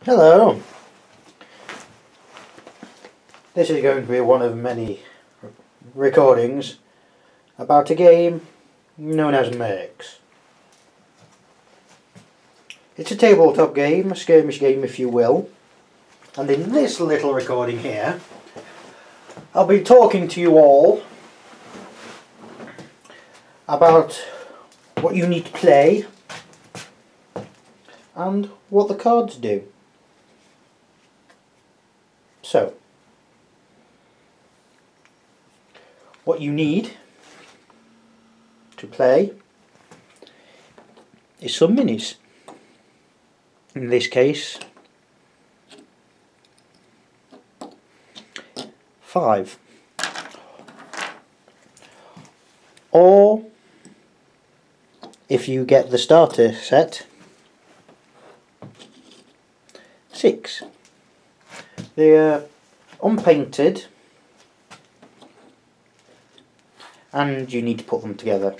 Hello. This is going to be one of many recordings about a game known as M.E.R.C.S. It's a tabletop game, a skirmish game if you will, and in this little recording here I'll be talking to you all about what you need to play and what the cards do. So, what you need to play is some minis. In this case, 5. Or, if you get the starter set, 6. They're unpainted and you need to put them together.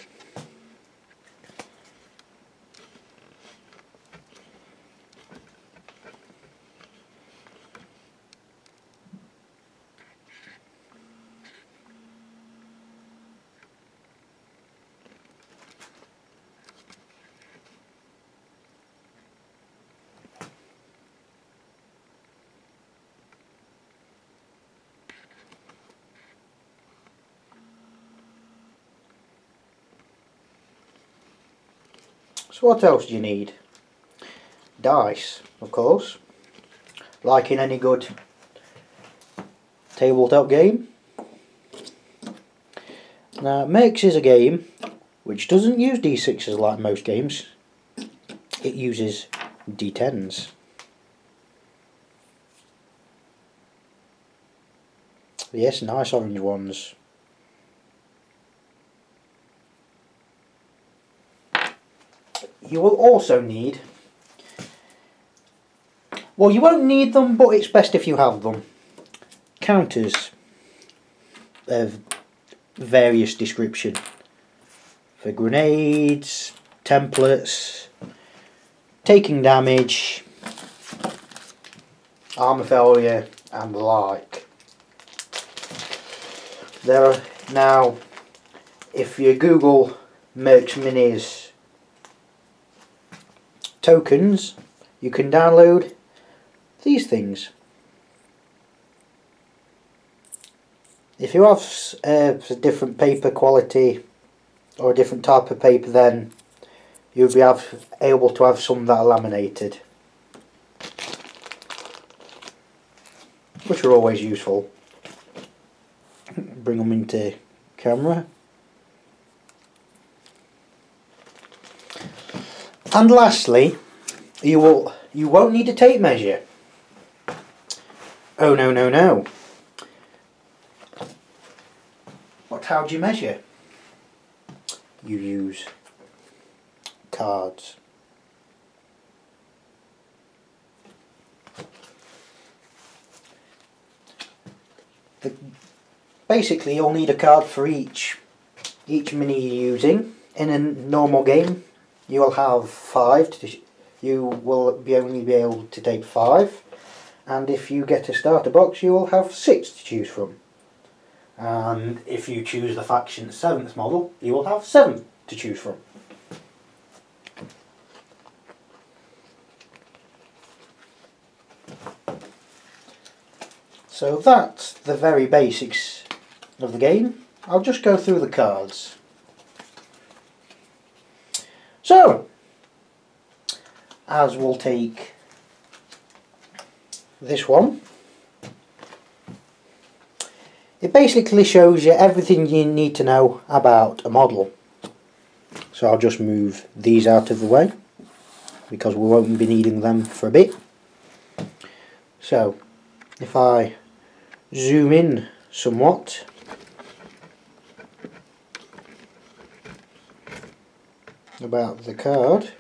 So what else do you need? Dice, of course, like in any good tabletop game. Now, M.E.R.C.S is a game which doesn't use D6s like most games. It uses D10s. Yes, nice orange ones. You will also need, well, you won't need them, but it's best if you have them, counters of various description for grenades, templates, taking damage, armor failure and the like. There are now, if you Google M.E.R.C.S minis tokens, you can download these things. If you have a different paper quality or a different type of paper, then you'll be able to have some that are laminated, which are always useful. Bring them into camera. And lastly, you won't need a tape measure. Oh no. But how do you measure? You use cards. Basically, you'll need a card for each mini you're using. In a normal game, you will have 5. You will only be able to take 5, and if you get a starter box, you will have 6 to choose from. And if you choose the faction 7th model, you will have 7 to choose from. So that's the very basics of the game. I'll just go through the cards. So, as we'll take this one, it basically shows you everything you need to know about a model. So I'll just move these out of the way because we won't be needing them for a bit. So, if I zoom in somewhat, about the card,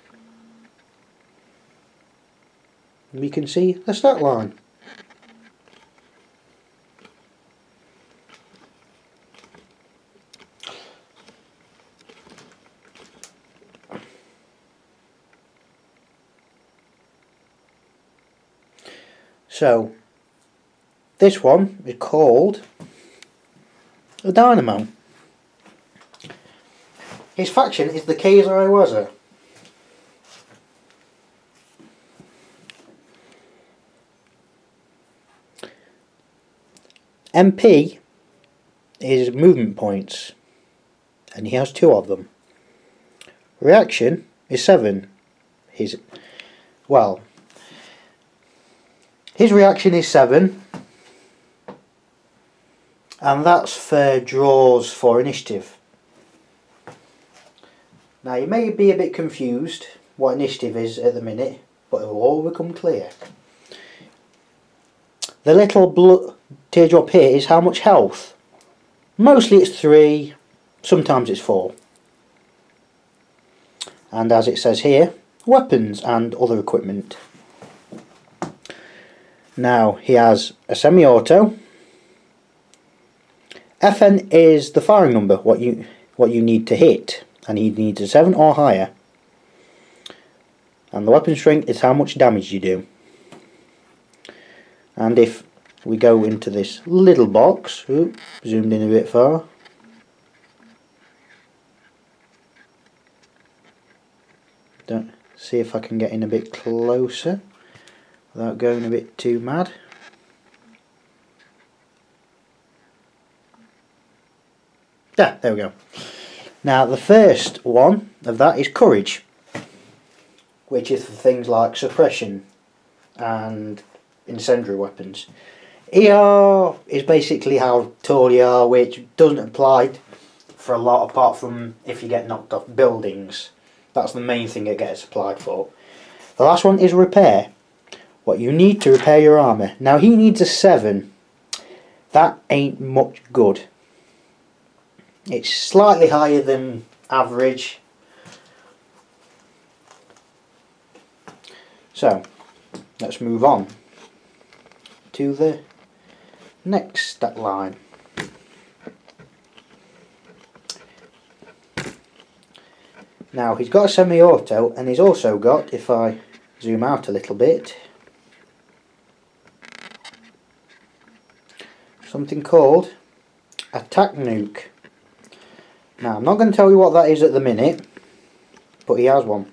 we can see the stat line. So this one is called a Dynamo. His faction is the Kaiser. MP is movement points, and he has 2 of them. Reaction is 7. His reaction is 7, and that's for draws for initiative. Now you may be a bit confused what initiative is at the minute, but it will all become clear. The little teardrop here is how much health. Mostly it's 3, sometimes it's 4. And as it says here, weapons and other equipment. Now he has a semi-auto. FN is the firing number, what you need to hit, and he needs a 7 or higher. And the weapon strength is how much damage you do. And if we go into this little box, zoomed in a bit far, don't see if I can get in a bit closer without going a bit too mad. Yeah, there we go. Now the first one of that is courage, which is for things like suppression and incendiary weapons. ER is basically how tall you are, which doesn't apply for a lot apart from if you get knocked off buildings. That's the main thing it gets applied for. The last one is repair. What you need to repair your armour. Now he needs a 7. That ain't much good. It's slightly higher than average. So let's move on to the next stat line. Now he's got a semi-auto, and he's also got, if I zoom out a little bit, something called attack nuke. Now I'm not going to tell you what that is at the minute, but he has one.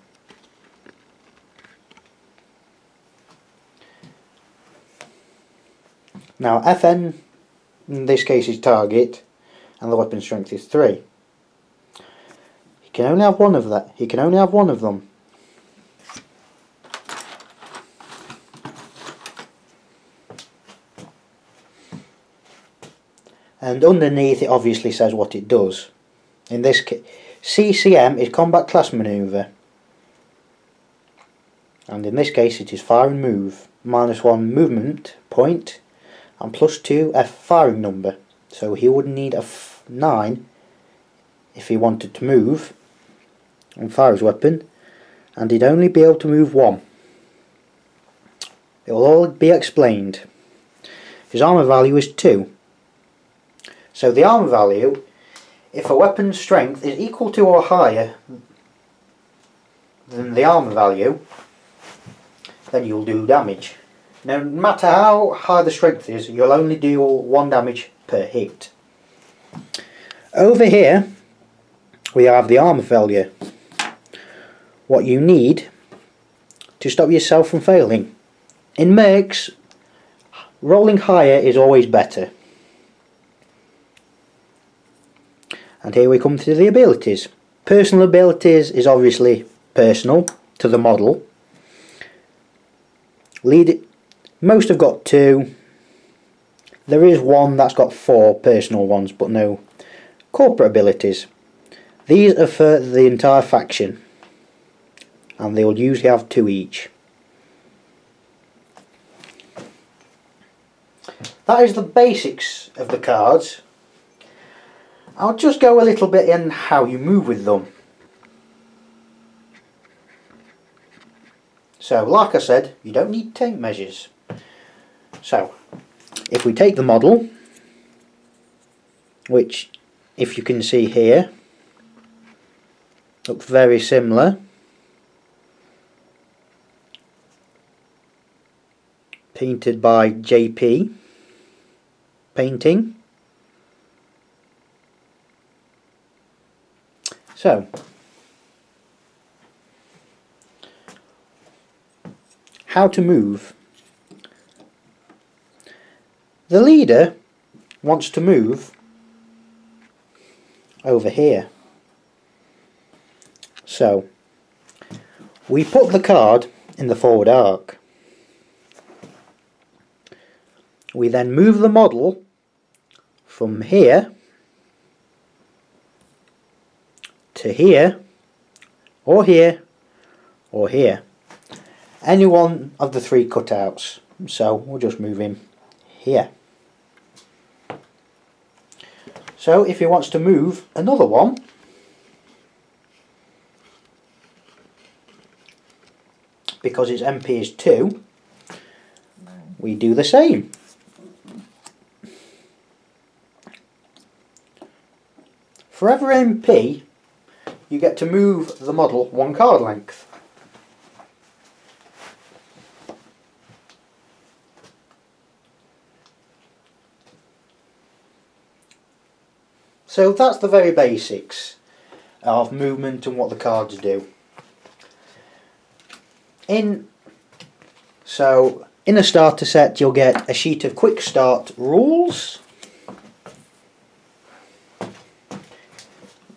Now FN in this case is target, and the weapon strength is 3. He can only have one of that. He can only have one of them. And underneath it obviously says what it does. In this case, CCM is combat class manoeuvre, and in this case it is fire and move. -1 movement point and +2 F firing number. So he would need a 9 if he wanted to move and fire his weapon, and he'd only be able to move 1. It will all be explained. His armour value is 2. So the armour value, if a weapon's strength is equal to or higher than the armour value, then you'll do damage. No matter how high the strength is, you'll only do 1 damage per hit. Over here we have the armour failure. What you need to stop yourself from failing. In MERCS, rolling higher is always better. And here we come to the abilities. Personal abilities is obviously personal to the model. Most have got 2. There is one that's got 4 personal ones, but no corporate abilities. These are for the entire faction, and they will usually have 2 each. That is the basics of the cards. I'll just go a little bit in how you move with them. So, like I said, you don't need tape measures. So, if we take the model, which, if you can see here, looks very similar. painted by JP Painting. So, how to move. The leader wants to move over here. So, we put the card in the forward arc. We then move the model from here to here, or here, or here. Any one of the three cutouts. So we'll just move him here. So if he wants to move another one, because it's M.E.R.C.S 2, we do the same. For every MP, you get to move the model one card length. So that's the very basics of movement and what the cards do. In a starter set you'll get a sheet of quick start rules.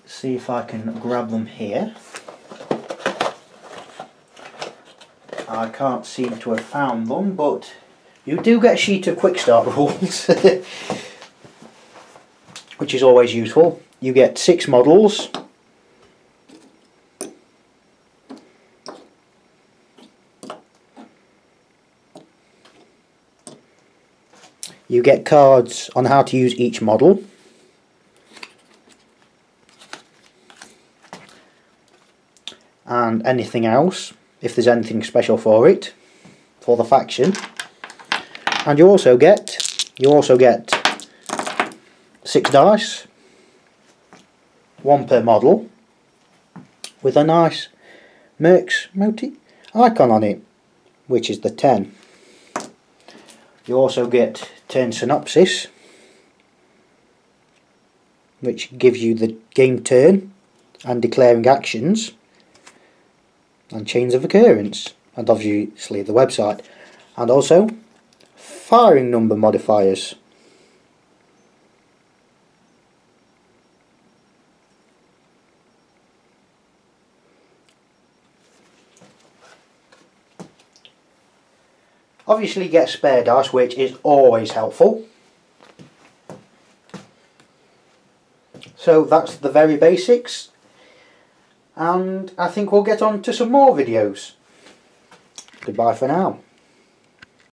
See if I can grab them here. I can't seem to have found them, but you do get a sheet of quick start rules. Which is always useful. You get 6 models. You get cards on how to use each model. And anything else, if there's anything special for it, for the faction. And you also get 6 dice, 1 per model, with a nice MERCS motif icon on it, which is the 10. You also get turn synopsis, which gives you the game turn and declaring actions and chains of occurrence, and obviously the website, and also firing number modifiers. Obviously get spare dice, which is always helpful. So that's the very basics, and I think we'll get on to some more videos. Goodbye for now.